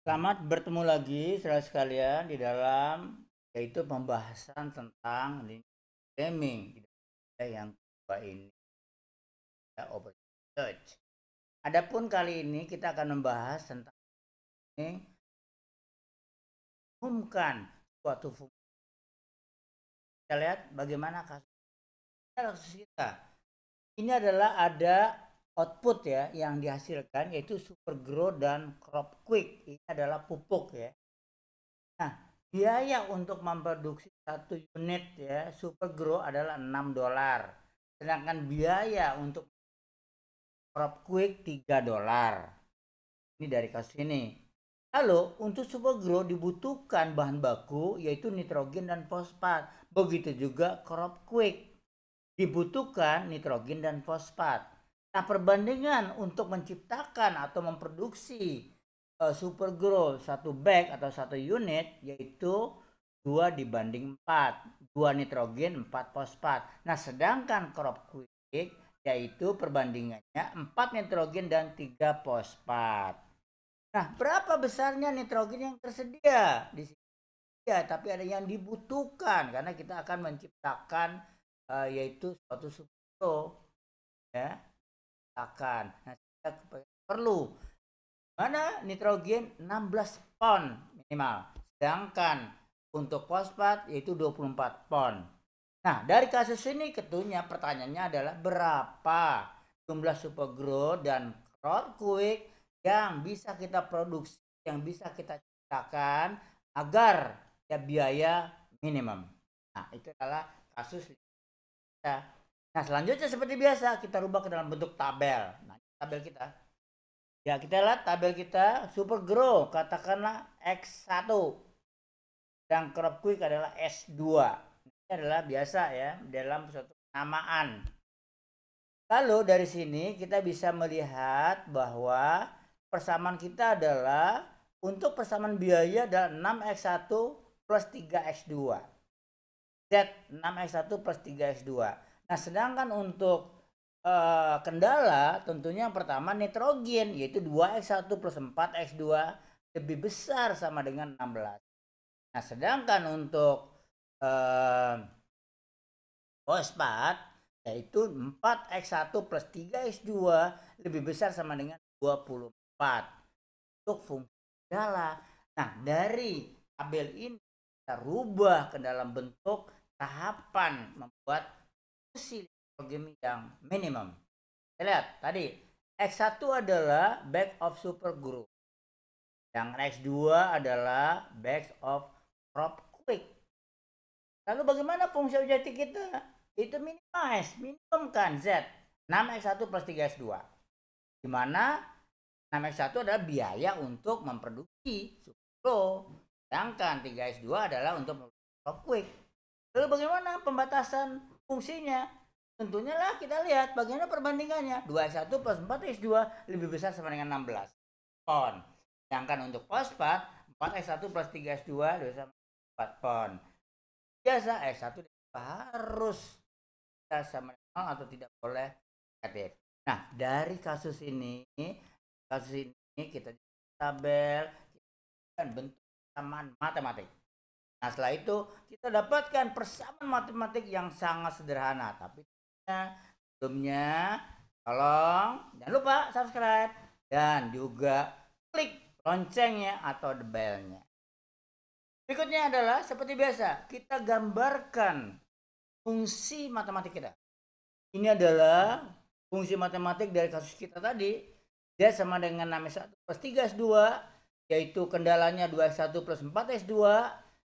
Selamat bertemu lagi saudara sekalian di dalam yaitu pembahasan tentang gaming yang kedua ini ya, open search. Adapun kali ini kita akan membahas tentang ini umumkan suatu fungsi. Kita lihat bagaimana kasus kita. Ini adalah ada output ya yang dihasilkan yaitu super grow dan crop quick. Ini adalah pupuk ya. Nah, biaya untuk memproduksi satu unit ya super grow adalah $6. Sedangkan biaya untuk crop quick $3. Ini dari kasus ini. Lalu untuk super grow dibutuhkan bahan baku yaitu nitrogen dan fosfat. Begitu juga crop quick dibutuhkan nitrogen dan fosfat. Nah, perbandingan untuk menciptakan atau memproduksi super grow satu bag atau satu unit yaitu 2 dibanding 4, 2 nitrogen 4 fosfat. Nah, sedangkan crop quick yaitu perbandingannya 4 nitrogen dan 3 fosfat. Nah, berapa besarnya nitrogen yang tersedia di sini? Ya, tapi ada yang dibutuhkan karena kita akan menciptakan yaitu suatu super grow ya, akan. Nah, kita perlu mana nitrogen 16 pon minimal. Sedangkan untuk fosfat yaitu 24 pon. Nah, dari kasus ini tentunya pertanyaannya adalah berapa jumlah super grow dan crop quick yang bisa kita produksi, yang bisa kita ciptakan agar ya biaya minimum. Nah, itu adalah kasus kita. Nah, selanjutnya seperti biasa kita rubah ke dalam bentuk tabel. Nah, tabel kita. Ya, kita lihat tabel kita super grow katakanlah X1 dan crop quick adalah S2. Ini adalah biasa ya dalam suatu penamaan. Lalu dari sini kita bisa melihat bahwa persamaan kita adalah untuk persamaan biaya adalah 6X1 plus 3X2. Z 6X1 plus 3X2. Nah, sedangkan untuk kendala tentunya yang pertama nitrogen yaitu 2X1 plus 4X2 lebih besar sama dengan 16. Nah, sedangkan untuk fosfat yaitu 4X1 plus 3X2 lebih besar sama dengan 24 untuk fungsi kendala. Nah, dari tabel ini kita rubah ke dalam bentuk tahapan membuat fungsi nitrogen yang minimum. Kita lihat tadi X1 adalah bag of super grow. Yang X2 adalah bags of crop quick. Lalu bagaimana fungsi objektif kita? Itu minimum kan Z. 6X1 plus 3X2. Di mana 6X1 adalah biaya untuk memproduksi super grow. Sedangkan 3X2 adalah untuk memproduksi crop quick. Lalu bagaimana pembatasan fungsinya? Tentunya lah kita lihat bagaimana perbandingannya. 2X1 plus 4X2 lebih besar sama dengan 16 pon. Sedangkan untuk fosfat 4X1 plus 3X2 lebih besar 4 pon. Biasa X1 harus sama dengan 0 atau tidak boleh negatif. Nah, dari kasus ini kita tabel dan bentuk persamaan matematik. Nah, setelah itu kita dapatkan persamaan matematik yang sangat sederhana. Tapi sebelumnya tolong jangan lupa subscribe dan juga klik loncengnya atau the bell-nya. Berikutnya adalah seperti biasa, kita gambarkan fungsi matematik kita. Ini adalah fungsi matematik dari kasus kita tadi. Dia sama dengan 6X1 plus 3X2, yaitu kendalanya 2X1 plus 4X2,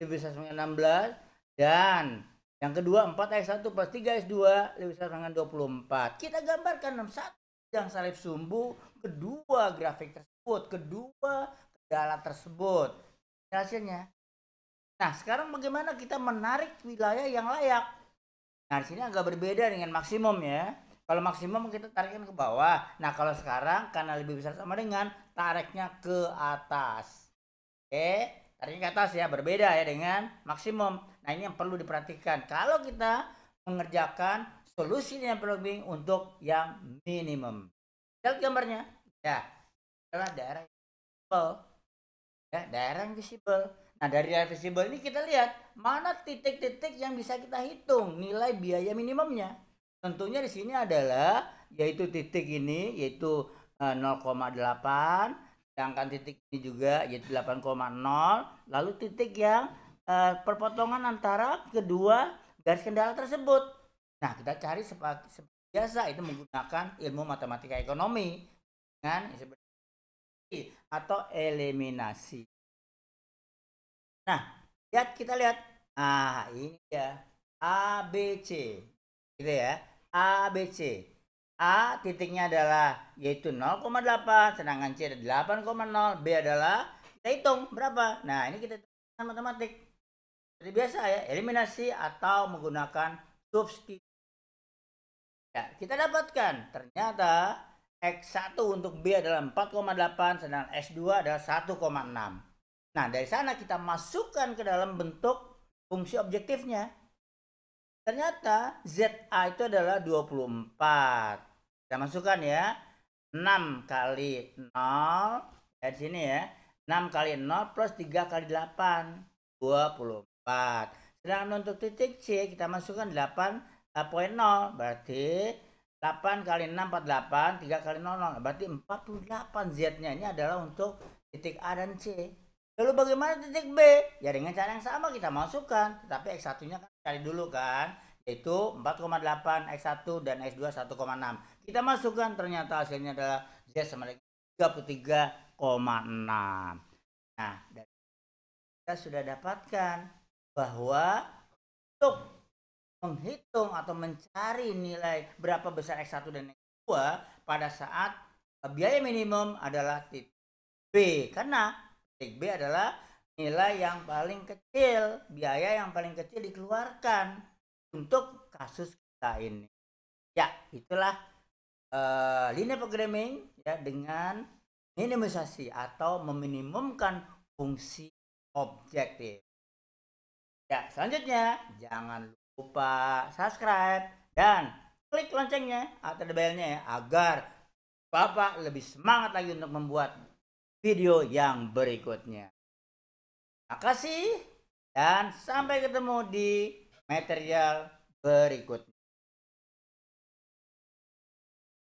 lebih besar dengan 16. Dan yang kedua 4X1 plus 3X2, lebih besar dengan 24. Kita gambarkan satu yang salib sumbu, kedua grafik tersebut, kedua kendala tersebut. Hasilnya. Nah, sekarang bagaimana kita menarik wilayah yang layak? Nah, di sini agak berbeda dengan maksimum ya. Kalau maksimum kita tarikkan ke bawah. Nah, kalau sekarang karena lebih besar sama dengan tariknya ke atas. Oke, tariknya ke atas ya, berbeda ya dengan maksimum. Nah, ini yang perlu diperhatikan. Kalau kita mengerjakan solusi linear programming untuk yang minimum. Lihat gambarnya. Ya, adalah daerah yang simple. ya, daerah yang visible. Nah, dari daerah visible ini kita lihat mana titik-titik yang bisa kita hitung nilai biaya minimumnya. Tentunya di sini adalah yaitu titik ini yaitu 0,8, sedangkan titik ini juga yaitu 8,0, lalu titik yang perpotongan antara kedua garis kendala tersebut. Nah, kita cari seperti biasa itu menggunakan ilmu matematika ekonomi dengan atau eliminasi. Nah, kita lihat. Ah, ini ya. A, B, C. Gitu ya. A, B, C. A titiknya adalah yaitu 0,8, sedangkan C ada 8,0, B adalah kita hitung berapa. Nah, ini kita hitung matematik. Seperti biasa ya, eliminasi atau menggunakan substitusi. Ya, kita dapatkan ternyata X1 untuk B adalah 4,8, sedangkan X2 adalah 1,6. Nah, dari sana kita masukkan ke dalam bentuk fungsi objektifnya. Ternyata ZA itu adalah 24. Kita masukkan ya. 6 kali 0. Dari sini ya. 6 kali 0 plus 3 kali 8. 24. Sedangkan untuk titik C kita masukkan 8,0. Berarti 8 kali 6, 48. 3 kali 0, 0. Berarti 48 Z-nya. Ini adalah untuk titik A dan C. Lalu bagaimana titik B? Ya dengan cara yang sama kita masukkan. Tetapi X1-nya kan cari dulu kan. Yaitu 4,8 X1 dan X2 1,6. Kita masukkan ternyata hasilnya adalah Z sama dengan 33,6. Nah, kita sudah dapatkan bahwa untuk menghitung atau mencari nilai berapa besar X1 dan X2 pada saat biaya minimum adalah titik B. Karena titik B adalah nilai yang paling kecil, biaya yang paling kecil dikeluarkan untuk kasus kita ini. Ya, itulah linear programming ya dengan minimisasi atau meminimumkan fungsi objektif. Ya, selanjutnya jangan lupa subscribe dan klik loncengnya atau belnya ya agar Bapak lebih semangat lagi untuk membuat video yang berikutnya. Terima kasih dan sampai ketemu di material berikutnya.